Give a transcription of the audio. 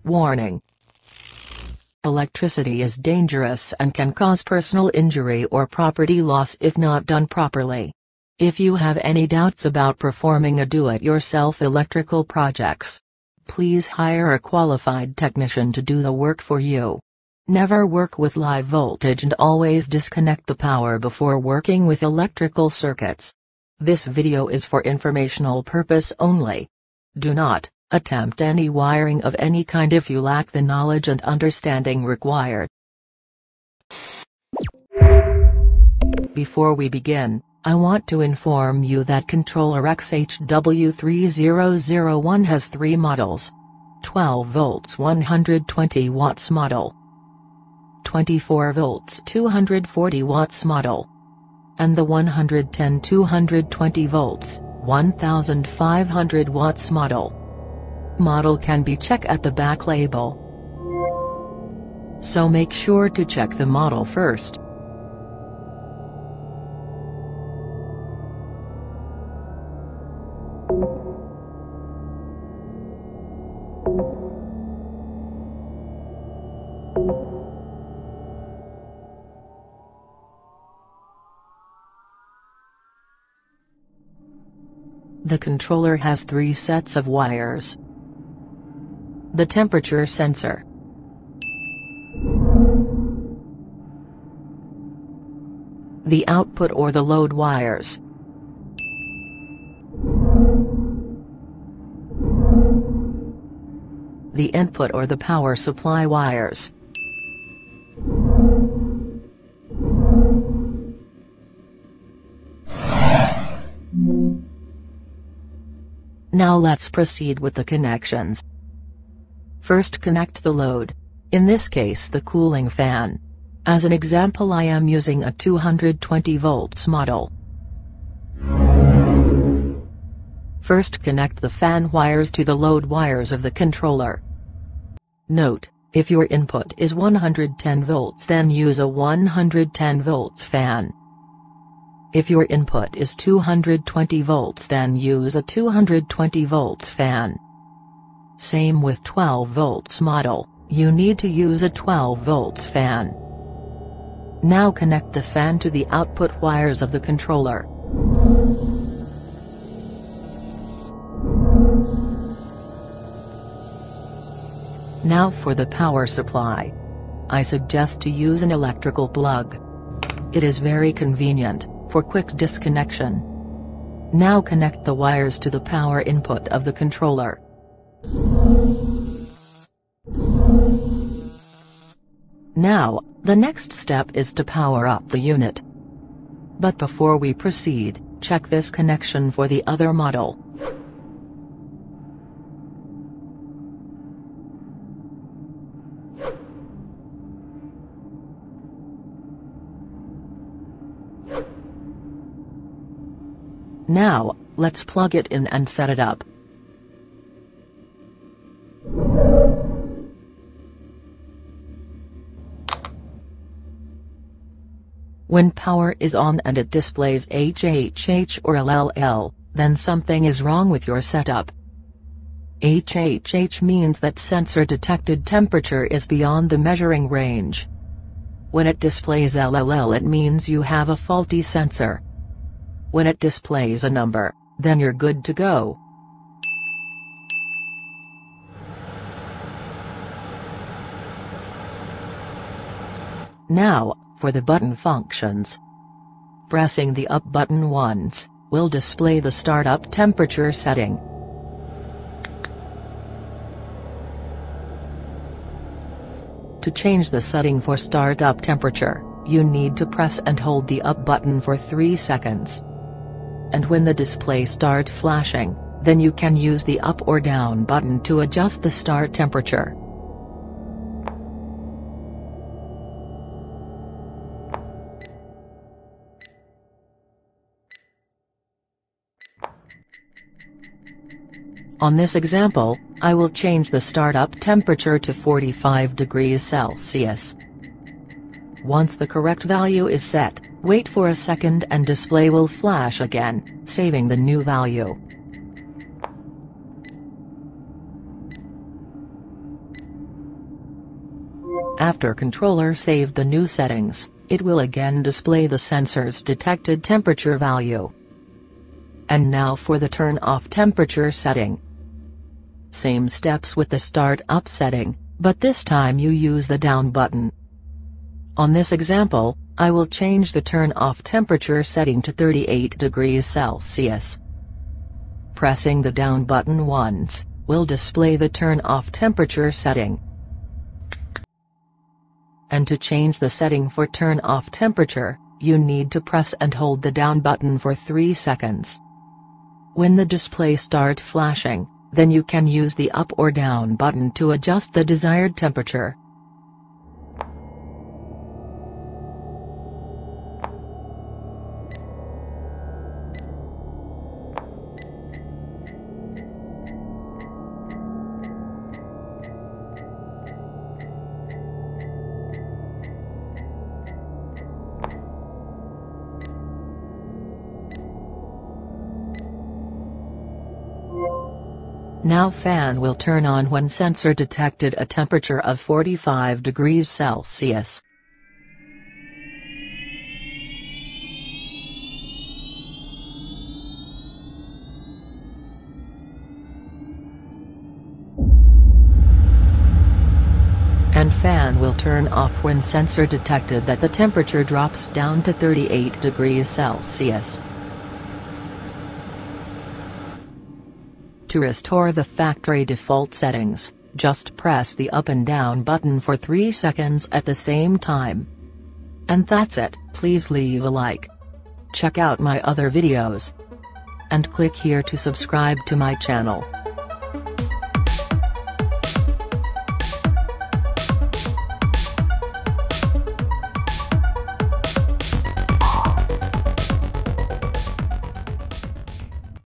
Warning: electricity is dangerous and can cause personal injury or property loss if not done properly. If you have any doubts about performing a do-it-yourself electrical projects, please hire a qualified technician to do the work for you. Never work with live voltage and always disconnect the power before working with electrical circuits. This video is for informational purpose only. Do not attempt any wiring of any kind if you lack the knowledge and understanding required. Before we begin, I want to inform you that controller XH-W3001 has 3 models: 12 volts 120 watts model, 24 volts 240 watts model, and the 110-220 volts 1500 watts model. Model can be checked at the back label, so make sure to check the model first. The controller has 3 sets of wires: the temperature sensor, the output or the load wires, the input or the power supply wires. Now let's proceed with the connections. First, connect the load, in this case the cooling fan. As an example, I am using a 220 volts model. First, connect the fan wires to the load wires of the controller. Note, if your input is 110 volts, then use a 110 volts fan. If your input is 220 volts, then use a 220 volts fan. Same with 12 volts model, you need to use a 12 volts fan. Now connect the fan to the output wires of the controller. Now for the power supply. I suggest to use an electrical plug. It is very convenient for quick disconnection. Now connect the wires to the power input of the controller. Now, the next step is to power up the unit. But before we proceed, check this connection for the other model. Now, let's plug it in and set it up. When power is on and it displays HHH or LLL, then something is wrong with your setup. HHH means that sensor detected temperature is beyond the measuring range. When it displays LLL, it means you have a faulty sensor. When it displays a number, then you're good to go. Now, for the button functions. Pressing the up button once will display the startup temperature setting. To change the setting for startup temperature, you need to press and hold the up button for 3 seconds. And when the display starts flashing, then you can use the up or down button to adjust the start temperature. On this example, I will change the startup temperature to 45 degrees Celsius. Once the correct value is set, wait for a second and display will flash again, saving the new value. After controller saved the new settings, it will again display the sensor's detected temperature value. And now for the turn off temperature setting. Same steps with the start up setting, but this time you use the down button. On this example, I will change the turn off temperature setting to 38 degrees Celsius. Pressing the down button once will display the turn off temperature setting. And to change the setting for turn off temperature, you need to press and hold the down button for 3 seconds. When the display starts flashing, then you can use the up or down button to adjust the desired temperature. Now fan will turn on when sensor detected a temperature of 45 degrees Celsius. And fan will turn off when sensor detected that the temperature drops down to 38 degrees Celsius. To restore the factory default settings, just press the up and down button for 3 seconds at the same time. And that's it. Please leave a like. Check out my other videos. And click here to subscribe to my channel.